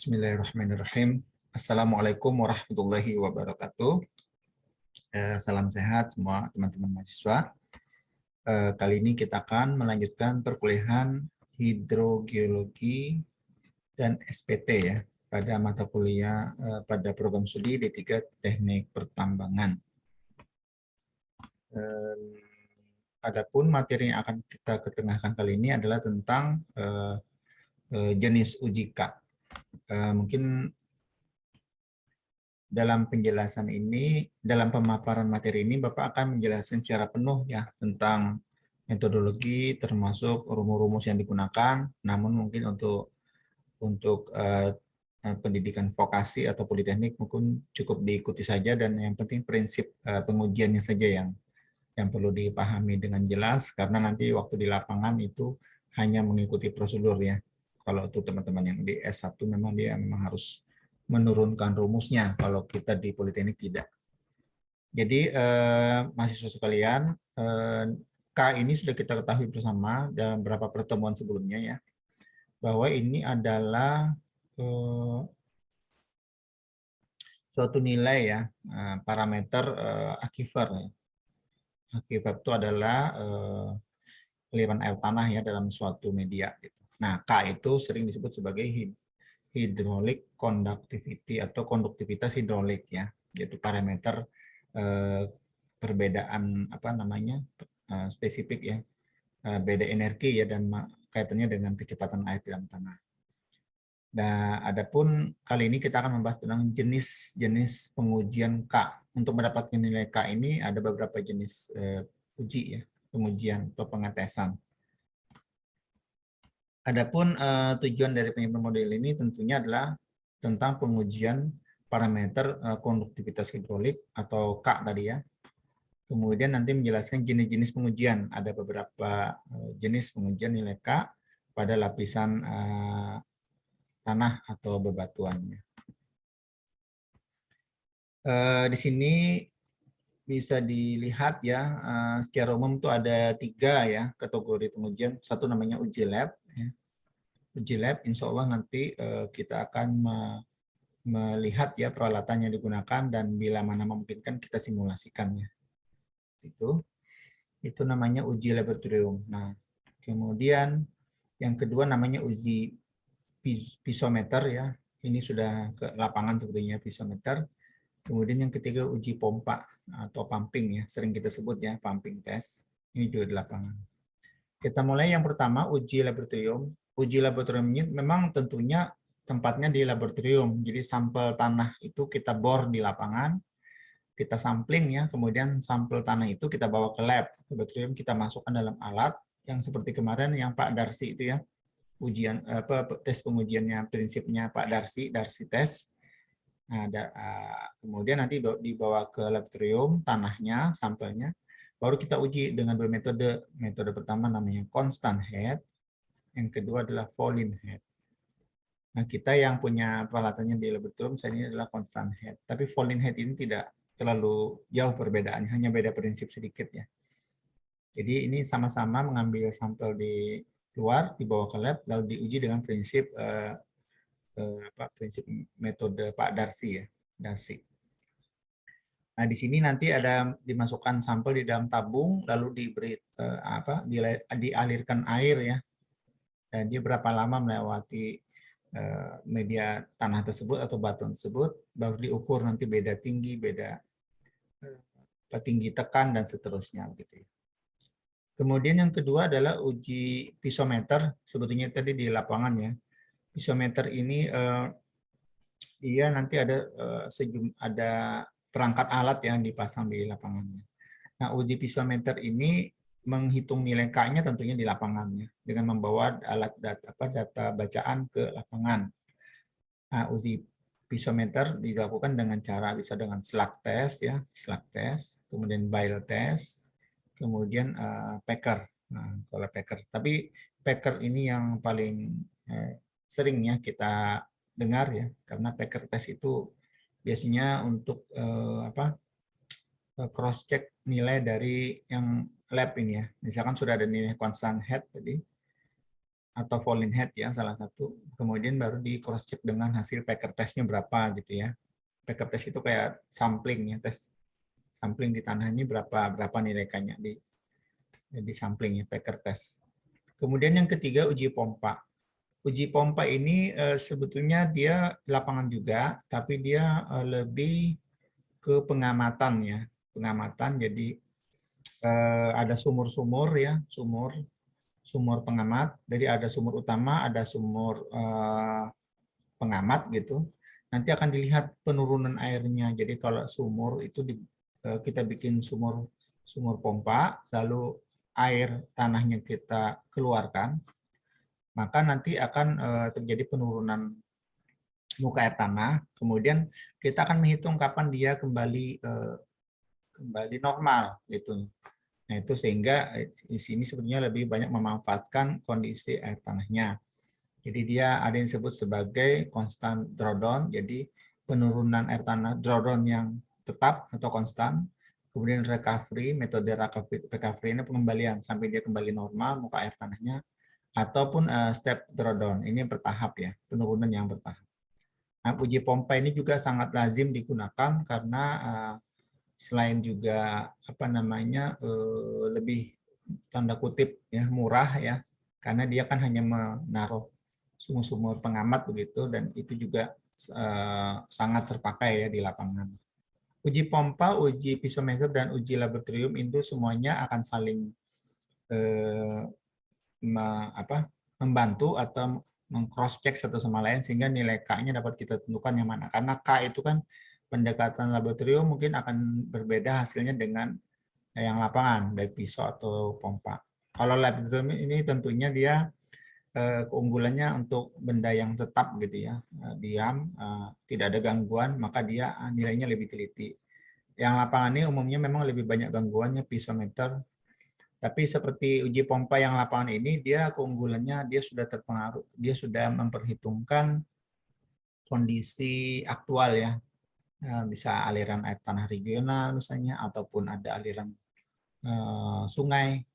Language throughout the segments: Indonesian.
Bismillahirrahmanirrahim. Assalamualaikum warahmatullahi wabarakatuh. Salam sehat semua teman-teman mahasiswa. Kali ini kita akan melanjutkan perkuliahan hidrogeologi dan SPT ya pada mata kuliah pada program studi D3 Teknik Pertambangan. Adapun materi yang akan kita ketengahkan kali ini adalah tentang jenis uji K. Mungkin dalam penjelasan ini, dalam pemaparan materi ini, Bapak akan menjelaskan secara penuh ya tentang metodologi, termasuk rumus-rumus yang digunakan. Namun mungkin untuk pendidikan vokasi atau politeknik mungkin cukup diikuti saja, dan yang penting prinsip pengujiannya saja yang perlu dipahami dengan jelas, karena nanti waktu di lapangan itu hanya mengikuti prosedur ya. Kalau itu teman-teman yang di S1 memang harus menurunkan rumusnya, kalau kita di politeknik tidak. Jadi mahasiswa sekalian, K ini sudah kita ketahui bersama dalam beberapa pertemuan sebelumnya ya, bahwa ini adalah suatu nilai ya, parameter aquifer. Aquifer itu adalah aliran air tanah ya dalam suatu media. Nah, K itu sering disebut sebagai hydraulic conductivity atau konduktivitas hidrolik ya, yaitu parameter perbedaan spesifik ya, beda energi ya, dan kaitannya dengan kecepatan air di dalam tanah. Nah, adapun kali ini kita akan membahas tentang jenis-jenis pengujian K. Untuk mendapatkan nilai K ini ada beberapa jenis uji ya, pengujian atau pengetesan. Adapun tujuan dari penyebab model ini tentunya adalah tentang pengujian parameter konduktivitas hidrolik atau K tadi ya. Kemudian nanti menjelaskan jenis-jenis pengujian. Ada beberapa jenis pengujian nilai K pada lapisan tanah atau bebatuannya. Di sini bisa dilihat ya, secara umum itu ada 3 ya kategori pengujian. Satu namanya uji lab. Ya. Uji lab, insya Allah nanti kita akan melihat ya peralatan yang digunakan, dan bila mana memungkinkan kita simulasikannya. Itu namanya uji laboratorium. Nah, kemudian yang kedua namanya uji pisometer ya. Ini sudah ke lapangan sebetulnya pisometer. Kemudian yang ketiga uji pompa atau pumping ya, sering kita sebut ya pumping test. Ini juga di lapangan. Kita mulai yang pertama uji laboratorium. Uji laboratorium ini memang tentunya tempatnya di laboratorium. Jadi sampel tanah itu kita bor di lapangan, kita sampling ya, kemudian sampel tanah itu kita bawa ke lab. Laboratorium kita masukkan dalam alat yang seperti kemarin yang Pak Darsi itu ya. Ujian tes pengujiannya prinsipnya Pak Darsi tes. Nah, kemudian nanti dibawa ke laboratorium tanahnya, sampelnya, baru kita uji dengan 2 metode. Metode pertama namanya constant head, yang kedua adalah falling head. Nah, kita yang punya peralatannya di laboratorium saat ini adalah constant head, tapi falling head ini tidak terlalu jauh perbedaannya, hanya beda prinsip sedikit ya. Jadi ini sama-sama mengambil sampel di luar, dibawa ke lab, lalu diuji dengan prinsip prinsip metode Pak Darsi ya, Darsi. Nah, di sini nanti ada dimasukkan sampel di dalam tabung, lalu diberi dialirkan air ya. Dan dia berapa lama melewati media tanah tersebut atau batu tersebut, baru diukur nanti beda tinggi, beda tinggi tekan dan seterusnya gitu. Kemudian yang kedua adalah uji pisometer, sebetulnya tadi di lapangan ya. Pisometer ini dia nanti ada perangkat alat yang dipasang di lapangannya. Nah, uji pisometer ini menghitung nilai K-nya tentunya di lapangannya dengan membawa alat data bacaan ke lapangan. Nah, uji pisometer dilakukan dengan cara bisa dengan slug test ya, slug test, kemudian bile test, kemudian packer. Nah, kalau packer, tapi packer ini yang paling seringnya kita dengar ya, karena packer test itu biasanya untuk cross check nilai dari yang lab ini ya. Misalkan sudah ada nilai constant head tadi, atau falling head ya salah satu. Kemudian baru di cross check dengan hasil packer testnya berapa gitu ya. Packer test itu kayak sampling ya, tes sampling di tanah ini berapa nilai K-nya di sampling ya, packer test. Kemudian yang ketiga uji pompa. Uji pompa ini sebetulnya dia lapangan juga, tapi dia lebih ke pengamatan ya, pengamatan. Jadi ada sumur-sumur ya, sumur pengamat. Jadi ada sumur utama, ada sumur pengamat gitu. Nanti akan dilihat penurunan airnya. Jadi kalau sumur itu kita bikin sumur pompa, lalu air tanahnya kita keluarkan, maka nanti akan terjadi penurunan muka air tanah. Kemudian kita akan menghitung kapan dia kembali normal gitu. Nah, itu sehingga di sini sebetulnya lebih banyak memanfaatkan kondisi air tanahnya. Jadi dia ada yang disebut sebagai constant drawdown, jadi penurunan air tanah drawdown yang tetap atau konstan. Kemudian recovery, metode recovery ini pengembalian sampai dia kembali normal muka air tanahnya, ataupun step drawdown, ini bertahap ya, penurunan yang bertahap. Nah, uji pompa ini juga sangat lazim digunakan karena selain juga apa namanya lebih tanda kutip ya murah ya, karena dia kan hanya menaruh sumur-sumur pengamat begitu, dan itu juga sangat terpakai ya di lapangan. Uji pompa, uji pisometer, dan uji laboratorium itu semuanya akan saling membantu atau meng-cross check satu sama lain sehingga nilai K-nya dapat kita tentukan yang mana. Karena K itu kan pendekatan laboratorium mungkin akan berbeda hasilnya dengan yang lapangan, baik pisau atau pompa. Kalau laboratorium ini tentunya dia keunggulannya untuk benda yang tetap gitu ya, diam, tidak ada gangguan, maka dia nilainya lebih teliti. Yang lapangan ini umumnya memang lebih banyak gangguannya, pisometer. Tapi seperti uji pompa yang lapangan ini, dia keunggulannya dia sudah terpengaruh, dia sudah memperhitungkan kondisi aktual ya, bisa aliran air tanah regional misalnya, ataupun ada aliran sungai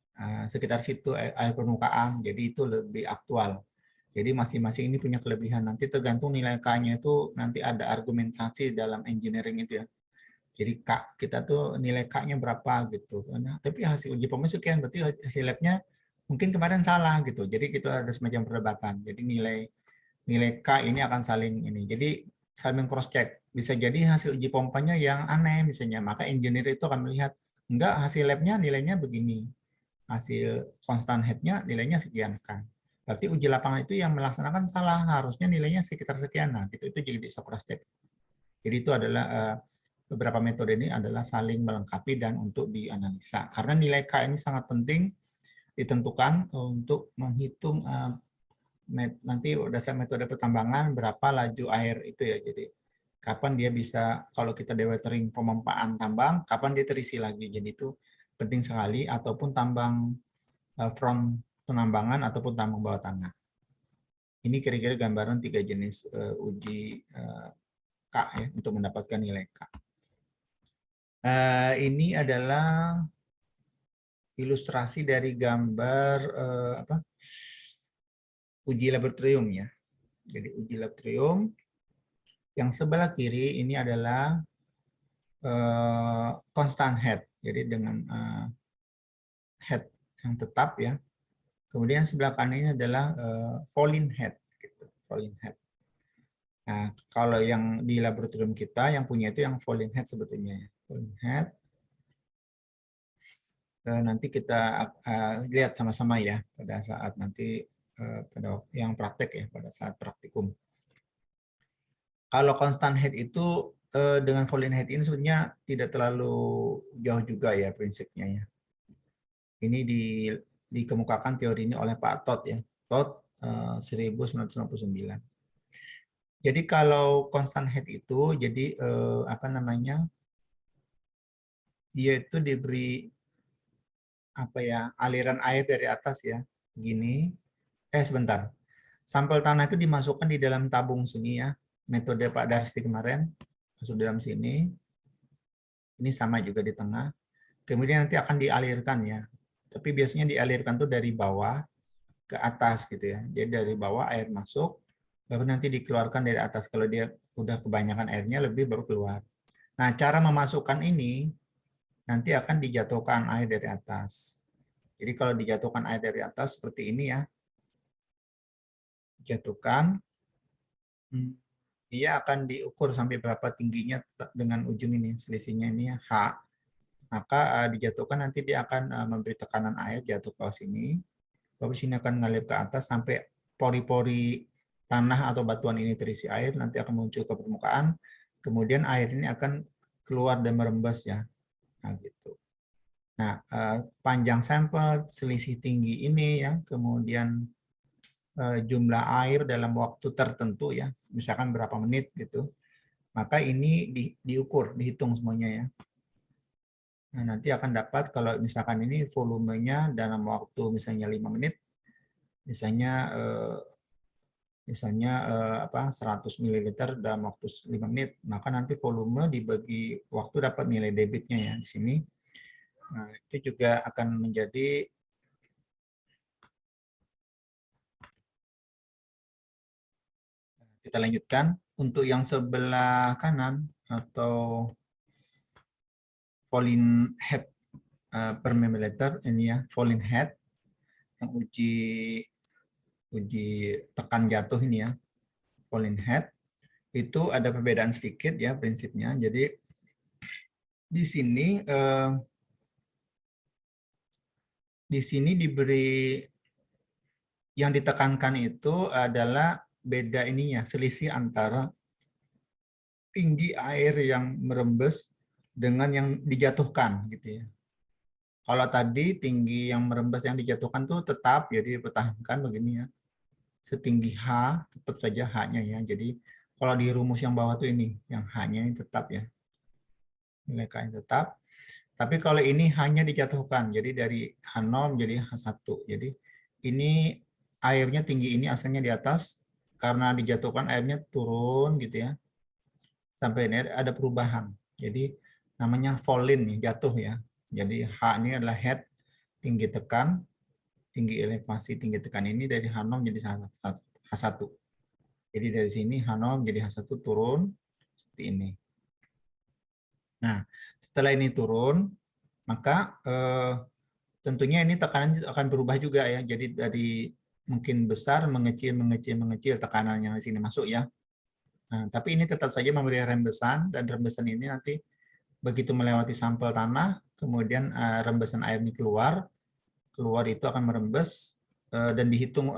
sekitar situ, air permukaan, jadi itu lebih aktual. Jadi masing-masing ini punya kelebihan. Nanti tergantung nilai K-nya itu nanti ada argumentasi dalam engineering itu ya. Jadi K kita tuh nilai K-nya berapa gitu. Nah, tapi hasil uji pompa sekian, berarti hasil lab-nya mungkin kemarin salah gitu. Jadi kita ada semacam perdebatan. Jadi nilai K ini akan saling ini. Jadi saling cross check. Bisa jadi hasil uji pompanya yang aneh misalnya, maka engineer itu akan melihat enggak, hasil lab-nya nilainya begini. Hasil constant head-nya nilainya sekian kan. Berarti uji lapangan itu yang melaksanakan salah, harusnya nilainya sekitar sekian. Nah, itu jadi bisa cross check. Jadi itu adalah beberapa metode ini adalah saling melengkapi dan untuk dianalisa. Karena nilai K ini sangat penting ditentukan untuk menghitung nanti berdasarkan metode pertambangan berapa laju air itu ya. Jadi kapan dia bisa, kalau kita dewatering pemompaan tambang, kapan dia terisi lagi. Jadi itu penting sekali, ataupun tambang front penambangan ataupun tambang bawah tanah. Ini kira-kira gambaran 3 jenis uji K ya untuk mendapatkan nilai K. Ini adalah ilustrasi dari gambar uji laboratorium ya. Jadi uji laboratorium yang sebelah kiri ini adalah constant head. Jadi dengan head yang tetap ya. Kemudian sebelah kanan ini adalah falling head. Gitu. Falling head. Nah, kalau yang di laboratorium kita yang punya itu yang falling head sebetulnya. Falling head. Nanti kita lihat sama-sama ya pada saat nanti pada yang praktek ya, pada saat praktikum. Kalau constant head itu dengan falling head ini sebenarnya tidak terlalu jauh juga ya prinsipnya ya. Ini dikemukakan teori ini oleh Pak Todd ya, Todd 1999. Jadi kalau constant head itu jadi apa namanya? Dia itu diberi apa ya, aliran air dari atas ya. Gini. Sebentar. Sampel tanah itu dimasukkan di dalam tabung sini ya. Metode Pak Darsi kemarin masuk dalam sini. Ini sama juga di tengah. Kemudian nanti akan dialirkan ya. Tapi biasanya dialirkan tuh dari bawah ke atas gitu ya. Jadi dari bawah air masuk, baru nanti dikeluarkan dari atas. Kalau dia udah kebanyakan airnya lebih baru keluar. Nah, cara memasukkan ini nanti akan dijatuhkan air dari atas. Jadi kalau dijatuhkan air dari atas seperti ini ya, jatuhkan, dia akan diukur sampai berapa tingginya dengan ujung ini, selisihnya ini ya, H. Maka dijatuhkan nanti dia akan memberi tekanan air jatuh ke sini. Lalu sini akan mengalir ke atas sampai pori-pori tanah atau batuan ini terisi air, nanti akan muncul ke permukaan. Kemudian air ini akan keluar dan merembes ya. Nah, gitu. Nah, panjang sampel, selisih tinggi ini ya, kemudian jumlah air dalam waktu tertentu ya, misalkan berapa menit gitu. Maka ini diukur, dihitung semuanya ya. Nah, nanti akan dapat kalau misalkan ini volumenya dalam waktu misalnya 5 menit, misalnya 100 ml dalam waktu 5 menit, maka nanti volume dibagi waktu dapat nilai debitnya ya di sini. Nah, itu juga akan menjadi kita lanjutkan untuk yang sebelah kanan atau volume head per milliliter ini ya, volume head yang uji tekan jatuh ini ya, volume head itu ada perbedaan sedikit ya prinsipnya. Jadi di sini diberi yang ditekankan itu adalah beda ininya, selisih antara tinggi air yang merembes dengan yang dijatuhkan gitu ya. Kalau tadi tinggi yang merembes yang dijatuhkan tuh tetap jadi dipertahankan begini ya. Setinggi H tetap saja H-nya ya. Jadi kalau di rumus yang bawah tuh ini, yang H-nya ini tetap ya. Nilai K yang tetap. Tapi kalau ini hanya dijatuhkan, jadi dari H0 menjadi H1. Jadi ini airnya tinggi ini asalnya di atas, karena dijatuhkan airnya turun gitu ya. Sampai ini ada perubahan. Jadi namanya volume nih, jatuh ya. Jadi H ini adalah head, tinggi tekan, tinggi elevasi, tinggi tekan ini dari H0 menjadi H1. Jadi dari sini H0 menjadi H1 turun seperti ini. Nah, setelah ini turun, maka tentunya ini tekanan akan berubah juga ya. Jadi dari mungkin besar mengecil mengecil mengecil tekanan yang di sini masuk ya. Nah, tapi ini tetap saja memberi rembesan dan rembesan ini nanti begitu melewati sampel tanah, kemudian rembesan air ini keluar itu akan merembes dan dihitung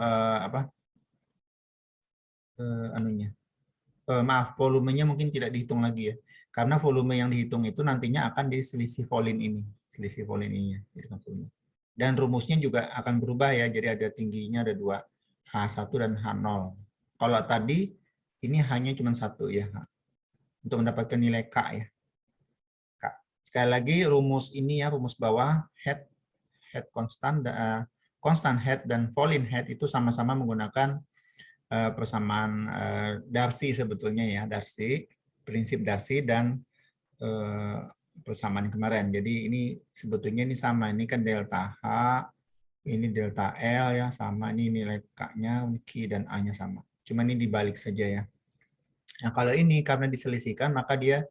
volumenya mungkin tidak dihitung lagi ya. Karena volume yang dihitung itu nantinya akan di selisih volume ini, selisih volume ini. Dan rumusnya juga akan berubah ya, jadi ada tingginya ada dua, H1 dan H0. Kalau tadi ini hanya cuma satu ya, untuk mendapatkan nilai K ya. K. Sekali lagi rumus ini ya, rumus bawah head constant, constant head dan volume head itu sama-sama menggunakan persamaan Darcy sebetulnya ya, Darcy, prinsip Darcy dan persamaan kemarin. Jadi ini sebetulnya ini sama, ini kan delta H, ini delta L ya sama, ini nilai K-nya, Q dan A-nya sama. Cuma ini dibalik saja ya. Nah kalau ini karena diselisihkan maka dia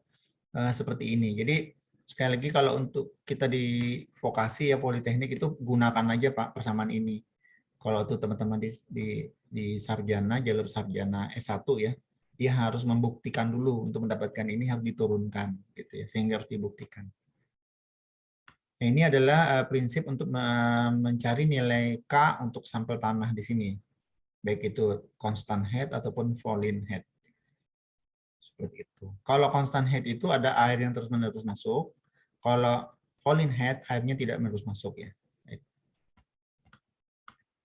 seperti ini. Jadi sekali lagi kalau untuk kita di vokasi ya politeknik itu gunakan aja Pak persamaan ini. Kalau tuh teman-teman di sarjana, jalur sarjana S1 ya, dia harus membuktikan dulu untuk mendapatkan ini harus diturunkan gitu ya, sehingga harus dibuktikan. Nah, ini adalah prinsip untuk mencari nilai K untuk sampel tanah di sini. Baik itu constant head ataupun volume head. Seperti itu. Kalau constant head itu ada air yang terus-menerus masuk. Kalau volume head airnya tidak menerus masuk ya.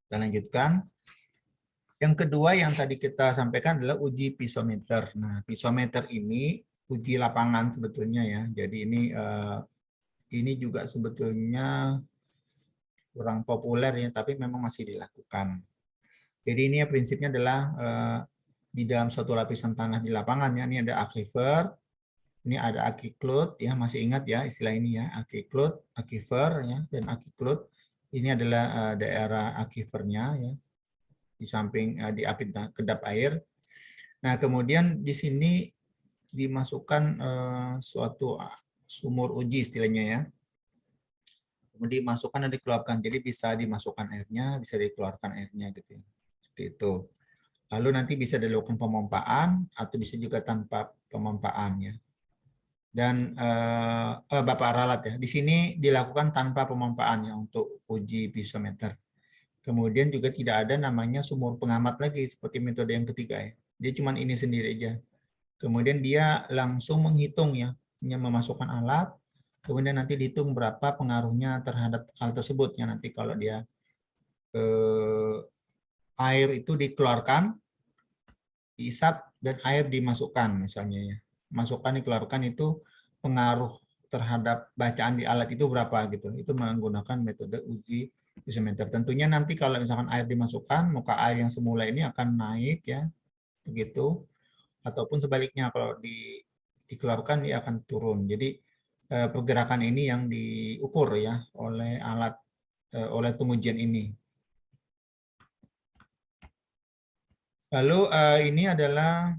Kita lanjutkan. Yang kedua yang tadi kita sampaikan adalah uji pisometer. Nah, pisometer ini uji lapangan sebetulnya ya. Jadi ini juga sebetulnya kurang populer ya, tapi memang masih dilakukan. Jadi ini ya prinsipnya adalah di dalam suatu lapisan tanah di lapangan ya, ini ada aquifer, ini ada akiklut ya, masih ingat ya istilah ini ya, akiklut, aquifer ya, dan akiklut. Ini adalah daerah aquifernya ya, di samping di kedap air. Nah, kemudian di sini dimasukkan suatu sumur uji istilahnya ya. Kemudian dimasukkan dan dikeluarkan. Jadi bisa dimasukkan airnya, bisa dikeluarkan airnya gitu ya. Seperti itu. Lalu nanti bisa dilakukan pemompaan atau bisa juga tanpa pemompaan ya. Dan Bapak ralat ya. Di sini dilakukan tanpa pemompaan ya untuk uji piezometer. Kemudian juga tidak ada namanya sumur pengamat lagi seperti metode yang ketiga ya. Dia cuma ini sendiri aja. Kemudian dia langsung menghitung ya, memasukkan alat, kemudian nanti dihitung berapa pengaruhnya terhadap hal tersebut ya. Nanti kalau dia air itu dikeluarkan, diisap dan air dimasukkan misalnya ya. Masukkan dikeluarkan itu pengaruh terhadap bacaan di alat itu berapa gitu. Itu menggunakan metode uji piezometer. Tentunya nanti kalau misalkan air dimasukkan, muka air yang semula ini akan naik ya, begitu. Ataupun sebaliknya kalau dikeluarkan dia akan turun. Jadi pergerakan ini yang diukur ya oleh alat oleh pengujian ini. Lalu ini adalah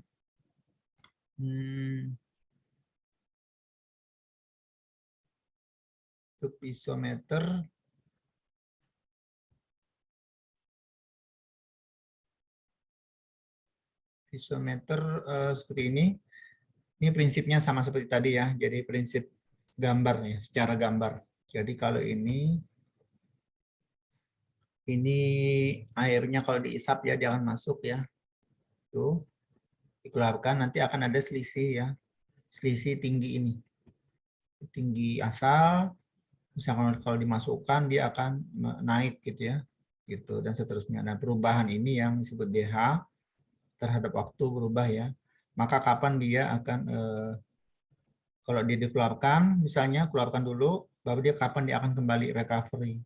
untuk piezometer. Piezometer seperti ini. Ini prinsipnya sama seperti tadi ya. Jadi prinsip gambar ya, secara gambar. Jadi kalau ini airnya kalau diisap ya dia akan masuk ya. Tuh, dikeluarkan nanti akan ada selisih ya. Selisih tinggi ini. Tinggi asal, misalkan kalau dimasukkan dia akan naik gitu ya. Gitu dan seterusnya. Nah, perubahan ini yang disebut DH terhadap waktu berubah ya. Maka kapan dia akan kalau dia dikeluarkan, misalnya keluarkan dulu, baru dia kapan dia akan kembali recovery.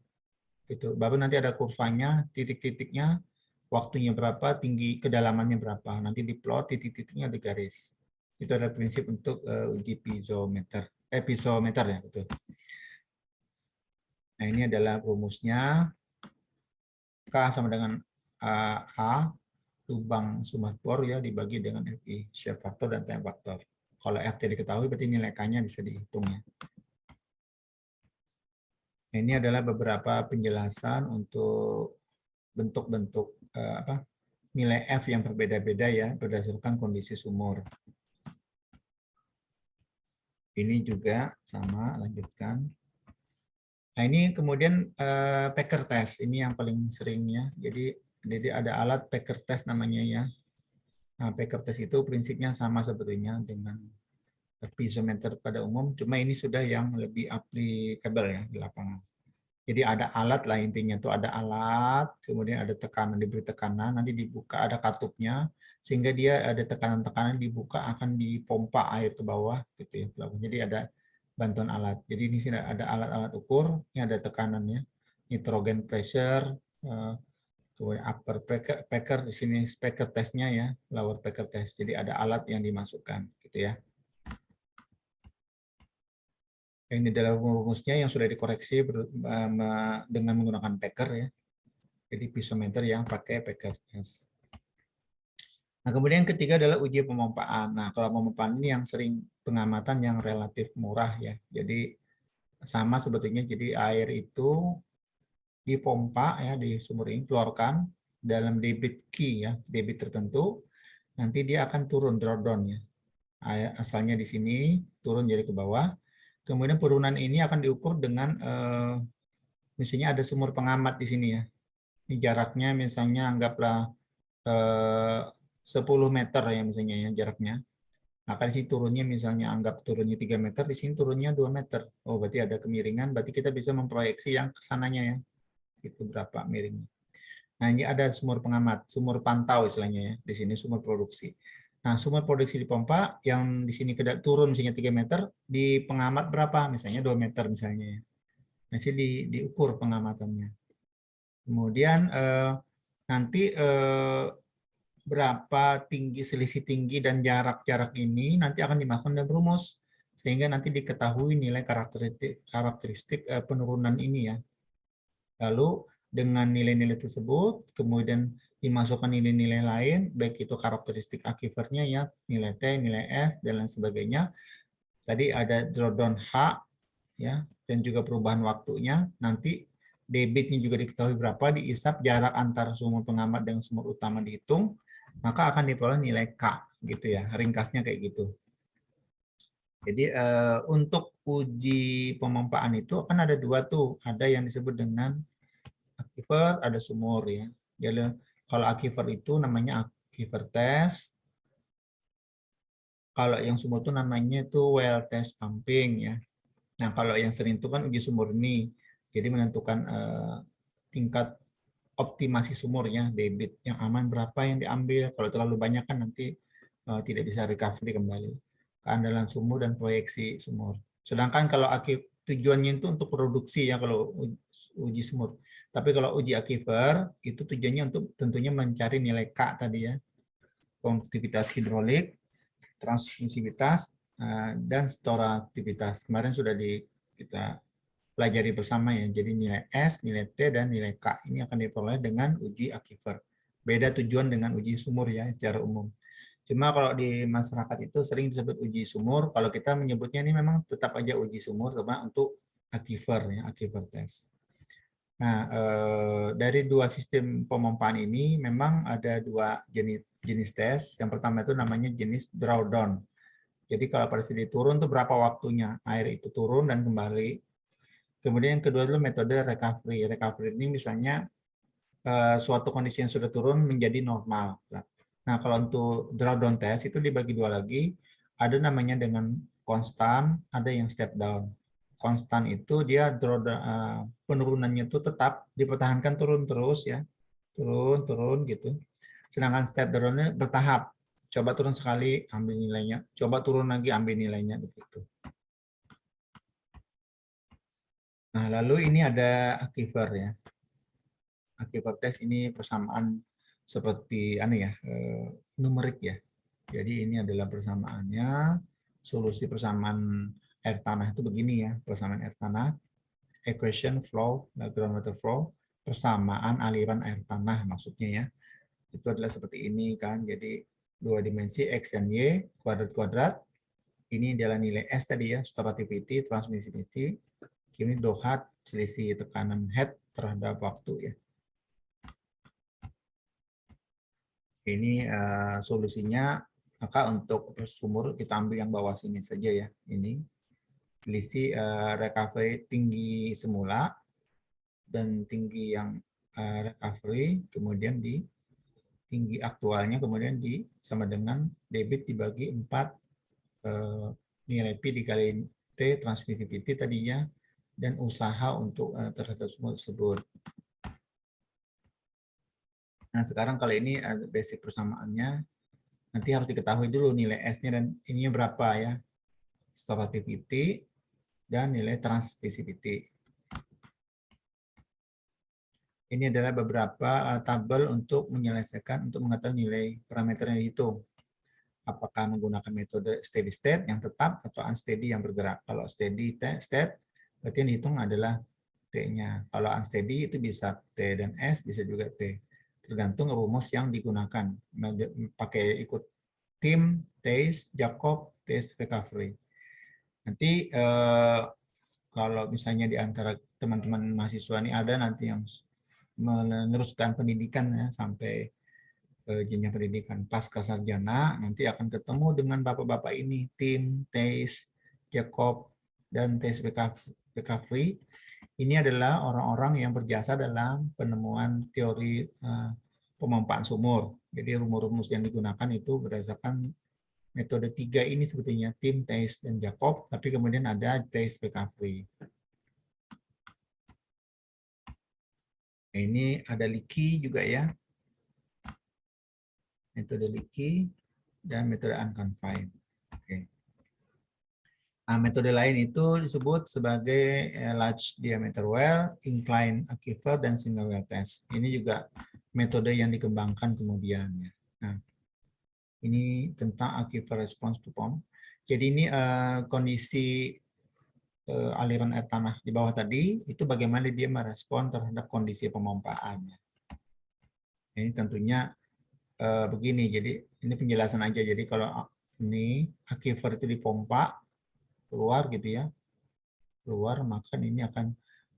Gitu. Baru nanti ada kurvanya, titik-titiknya, waktunya berapa, tinggi kedalamannya berapa. Nanti diplot titik-titiknya di garis. Itu ada prinsip untuk uji piezometer. Piezometer ya, betul. Nah, ini adalah rumusnya. K sama dengan A, lubang sumber ya dibagi dengan FI, shape factor dan time factor. Kalau FT diketahui, berarti nilai K-nya bisa dihitung ya. Nah, ini adalah beberapa penjelasan untuk bentuk-bentuk nilai F yang berbeda-beda ya berdasarkan kondisi sumur. Ini juga sama, lanjutkan. Nah, ini kemudian Packer test, ini yang paling seringnya. Jadi ada alat Packer test namanya ya. Nah, Packer test itu prinsipnya sama sebetulnya dengan piezometer pada umum, cuma ini sudah yang lebih applicable ya di lapangan. Jadi ada alat lah intinya tuh ada alat, kemudian ada tekanan, diberi tekanan, nanti dibuka ada katupnya, sehingga dia ada tekanan-tekanan dibuka akan dipompa air ke bawah gitu ya. Jadi ada bantuan alat. Jadi ini sini ada alat-alat ukur, ini ada tekanannya, nitrogen pressure, kemudian upper packer di sini packer testnya ya, lower packer test. Jadi ada alat yang dimasukkan gitu ya. Ini adalah rumusnya yang sudah dikoreksi dengan menggunakan packer ya. Jadi piezometer yang pakai packer test. Nah, kemudian yang ketiga adalah uji pemompaan. Nah, kalau pemompaan ini yang sering pengamatan yang relatif murah ya. Jadi sama sebetulnya, jadi air itu dipompa ya di sumur ini, keluarkan dalam debit key ya, debit tertentu, nanti dia akan turun drawdown ya. Asalnya di sini turun jadi ke bawah. Kemudian penurunan ini akan diukur dengan misalnya ada sumur pengamat di sini ya. Ini jaraknya misalnya anggaplah 10 meter ya misalnya ya jaraknya. Maka di sini turunnya misalnya anggap turunnya 3 meter, di sini turunnya 2 meter. Oh, berarti ada kemiringan, berarti kita bisa memproyeksi yang kesananya ya. Itu berapa miringnya. Nah, ini ada sumur pengamat, sumur pantau istilahnya ya. Di sini sumur produksi. Nah, sumur produksi di pompa yang di sini turun misalnya 3 meter, di pengamat berapa? Misalnya 2 meter misalnya ya. Nah, sini diukur pengamatannya. Kemudian nanti berapa tinggi selisih tinggi dan jarak-jarak ini nanti akan dimasukkan dalam rumus sehingga nanti diketahui nilai karakteristik penurunan ini ya. Lalu dengan nilai-nilai tersebut, kemudian dimasukkan nilai-nilai lain, baik itu karakteristik akifernya ya, nilai T, nilai S, dan lain sebagainya. Tadi ada drawdown H, ya, dan juga perubahan waktunya. Nanti debitnya juga diketahui berapa, diisap jarak antara sumur pengamat dengan sumur utama dihitung, maka akan diperoleh nilai K, gitu ya. Ringkasnya kayak gitu. Jadi untuk uji pemompaan itu kan ada dua tuh, ada yang disebut dengan aquifer, ada sumur ya. Jadi kalau aquifer itu namanya aquifer test. Kalau yang sumur itu namanya itu well test pumping ya. Nah kalau yang sering itu kan uji sumur ini, jadi menentukan tingkat optimasi sumurnya, debit yang aman berapa yang diambil. Kalau terlalu banyak kan nanti tidak bisa recovery kembali. Keandalan sumur dan proyeksi sumur. Sedangkan kalau tujuannya itu untuk produksi ya kalau uji sumur. Tapi kalau uji aquifer itu tujuannya untuk tentunya mencari nilai K tadi ya. Konduktivitas hidrolik, transmisivitas, dan storaaktivitas. Kemarin sudah kita pelajari bersama ya. Jadi nilai S, nilai T, dan nilai K ini akan diperoleh dengan uji aquifer. Beda tujuan dengan uji sumur ya secara umum. Cuma kalau di masyarakat itu sering disebut uji sumur. Kalau kita menyebutnya ini memang tetap aja uji sumur, cuma untuk aquifer ya, aquifer test. Nah, dari dua sistem pemompaan ini memang ada dua jenis tes. Yang pertama itu namanya jenis drawdown. Jadi kalau pada saat turun itu berapa waktunya air itu turun dan kembali. Kemudian yang kedua itu metode recovery. Recovery ini misalnya suatu kondisi yang sudah turun menjadi normal. Nah, kalau untuk drawdown test itu dibagi dua lagi. Ada namanya dengan konstan, ada yang step down. Konstan itu dia penurunannya itu tetap dipertahankan turun terus ya. Turun gitu. Sedangkan step down-nya bertahap. Coba turun sekali, ambil nilainya. Coba turun lagi, ambil nilainya begitu. Nah, lalu ini ada aquifer ya. Aquifer test ini persamaan seperti numerik ya. Jadi ini adalah persamaannya. Solusi persamaan air tanah itu begini ya, persamaan air tanah, equation flow, groundwater flow, persamaan aliran air tanah maksudnya ya. Itu adalah seperti ini kan. Jadi dua dimensi X dan Y, kuadrat-kuadrat. Ini adalah nilai S tadi ya, storativity, transmissivity. Ini dohat, selisih tekanan head terhadap waktu ya. Ini solusinya, maka untuk sumur kita ambil yang bawah sini saja ya. Ini selisih recovery tinggi semula dan tinggi yang recovery, kemudian di tinggi aktualnya, kemudian sama dengan debit dibagi 4 nilai P dikali T transmittivity tadinya, dan usaha untuk terhadap sumur tersebut. Nah sekarang kalau ini ada basic persamaannya, nanti harus diketahui dulu nilai S-nya dan ininya berapa ya. Storativity dan nilai transmissivity. Ini adalah beberapa tabel untuk menyelesaikan, untuk mengetahui nilai parameter yang dihitung. Apakah menggunakan metode steady state yang tetap atau unsteady yang bergerak. Kalau steady state, berarti yang dihitung adalah T-nya. Kalau unsteady itu bisa T dan S, bisa juga T. Tergantung rumus yang digunakan. Pakai ikut tim, taste, Jacob, taste, recovery. Nanti kalau misalnya di antara teman-teman mahasiswa ini ada nanti yang meneruskan pendidikan ya, sampai jenjang pendidikan pasca sarjana, nanti akan ketemu dengan bapak-bapak ini, tim, taste, Jacob, dan taste recovery. Ini adalah orang-orang yang berjasa dalam penemuan teori pemompaan sumur. Jadi rumus-rumus yang digunakan itu berdasarkan metode 3 ini sebetulnya, tim, taste, dan Jacob, tapi kemudian ada taste recovery. Nah, ini ada leaky juga ya. Metode leaky dan metode unconfined. Oke. Nah, metode lain itu disebut sebagai large diameter well, incline aquifer, dan single well test. Ini juga metode yang dikembangkan kemudian. Nah, ini tentang aquifer response to pump. Jadi ini kondisi aliran air tanah di bawah tadi, itu bagaimana dia merespon terhadap kondisi pemompaannya. Ini tentunya begini, jadi ini penjelasan aja. Jadi kalau ini aquifer itu dipompa keluar gitu ya, keluar, maka ini akan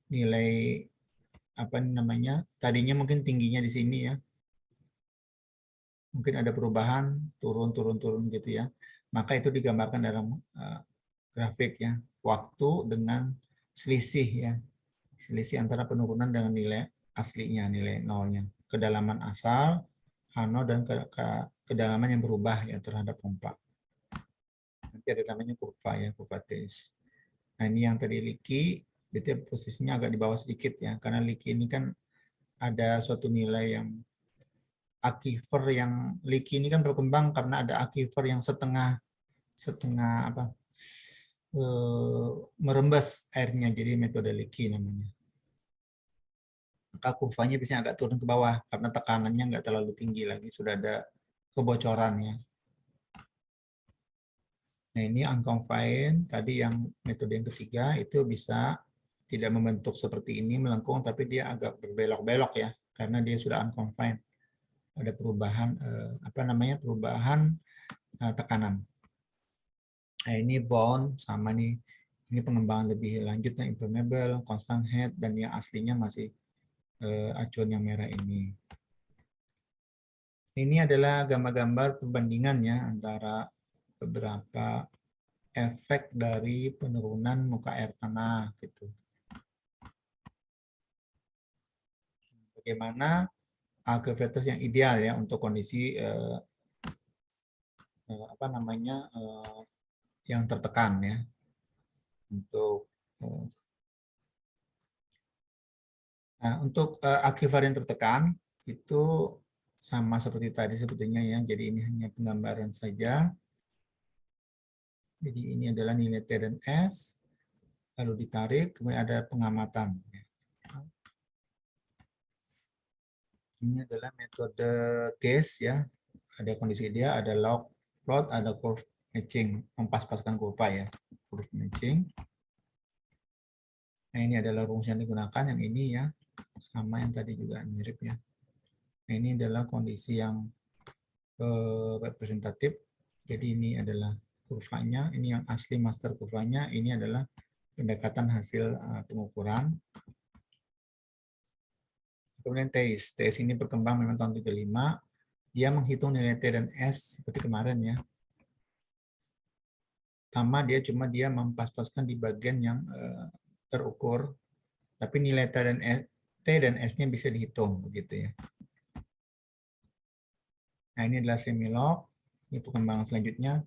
nilai apa namanya, tadinya mungkin tingginya di sini ya, mungkin ada perubahan turun gitu ya, maka itu digambarkan dalam grafik ya, waktu dengan selisih ya, selisih antara penurunan dengan nilai aslinya, nilai nolnya, kedalaman asal Hano dan kedalaman yang berubah ya terhadap pompa. Nanti ada namanya kurva ya, kurva Ts. Nah ini yang tadi leaky, berarti posisinya agak di bawah sedikit ya, karena leaky ini kan ada suatu nilai yang aquifer yang leaky ini kan berkembang karena ada aquifer yang setengah apa merembes airnya, jadi metode leaky namanya. Maka kurvanya biasanya agak turun ke bawah karena tekanannya nggak terlalu tinggi lagi, sudah ada kebocorannya. Nah ini unconfined, tadi yang metode yang ketiga itu bisa tidak membentuk seperti ini melengkung, tapi dia agak berbelok-belok ya, karena dia sudah unconfined. Ada perubahan apa namanya, perubahan tekanan. Nah ini bond sama nih, ini pengembangan lebih lanjut yang impermeable, constant head, dan yang aslinya masih acuan yang merah ini. Ini adalah gambar-gambar perbandingannya antara beberapa efek dari penurunan muka air tanah gitu. Bagaimana aktivitas yang ideal ya untuk kondisi apa namanya yang tertekan ya. Untuk aquifer yang tertekan itu sama seperti tadi sebetulnya ya. Jadi ini hanya penggambaran saja. Jadi ini adalah nilai T dan S, lalu ditarik, kemudian ada pengamatan. Ini adalah metode case ya. Ada kondisi dia, ada log plot, ada curve matching, mempas-paskan kurva ya, curve matching. Nah ini adalah rumus yang digunakan, yang ini ya, sama yang tadi juga mirip ya. Nah ini adalah kondisi yang representatif. Jadi ini adalah kurvanya, ini yang asli master kurvanya, ini adalah pendekatan hasil pengukuran. Kemudian TIS ini berkembang memang tahun 35, dia menghitung nilai T dan S seperti kemarin ya. Sama dia cuma dia mempas-paskan di bagian yang terukur, tapi nilai T dan S-nya bisa dihitung begitu ya. Nah ini adalah semilog, ini perkembangan selanjutnya.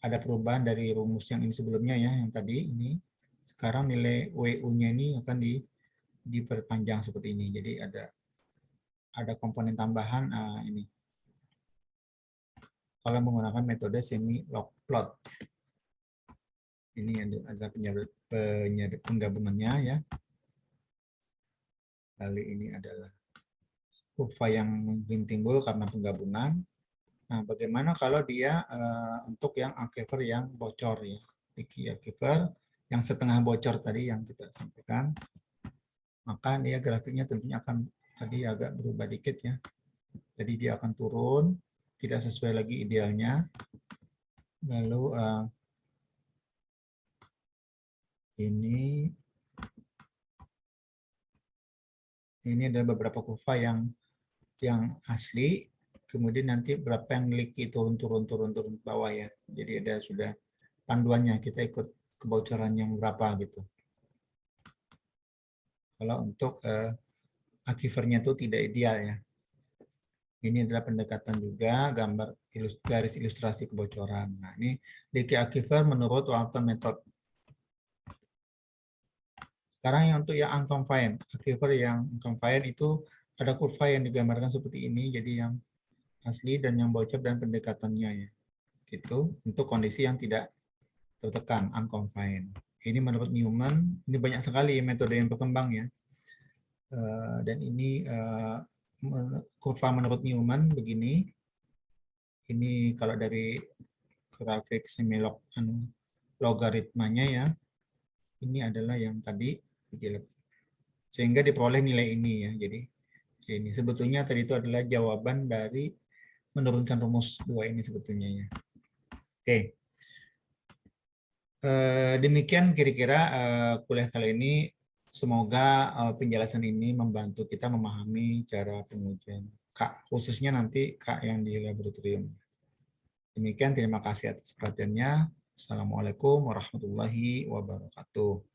Ada perubahan dari rumus yang ini sebelumnya ya, yang tadi ini. Sekarang nilai WU-nya ini akan diperpanjang seperti ini. Jadi ada komponen tambahan ini. Kalau menggunakan metode semi-log plot. Ini adalah penggabungannya ya. Lalu ini adalah kurva yang mungkin timbul karena penggabungan. Nah, bagaimana kalau dia untuk yang aquifer yang bocor ya. Leaky aquifer yang setengah bocor tadi yang kita sampaikan. Maka dia grafiknya tentunya akan tadi agak berubah dikit ya. Jadi dia akan turun, tidak sesuai lagi idealnya. Lalu ini ada beberapa kurva yang asli, kemudian nanti berapa yang leaky turun ke bawah ya. Jadi ada sudah panduannya, kita ikut kebocoran yang berapa gitu. Kalau untuk aquifernya itu tidak ideal ya. Ini adalah pendekatan juga gambar garis ilustrasi kebocoran. Nah ini leaky aquifer menurut Walton method. Sekarang yang untuk yang unconfined, aquifer yang unconfined itu ada kurva yang digambarkan seperti ini, jadi yang asli dan yang bocor dan pendekatannya ya. Gitu untuk kondisi yang tidak tertekan, unconfined. Ini menurut Newman, ini banyak sekali metode yang berkembang ya. Dan ini kurva menurut Newman begini. Ini kalau dari grafik semilog logaritmanya ya. ini adalah yang tadi uji lab. Sehingga diperoleh nilai ini ya. Jadi ini sebetulnya tadi itu adalah jawaban dari menurunkan rumus 2 ini sebetulnya ya. Oke. Demikian kira-kira kuliah kali ini. Semoga penjelasan ini membantu kita memahami cara pengujian Kak, khususnya nanti Kak yang di laboratorium. Demikian, terima kasih atas perhatiannya. Assalamualaikum warahmatullahi wabarakatuh.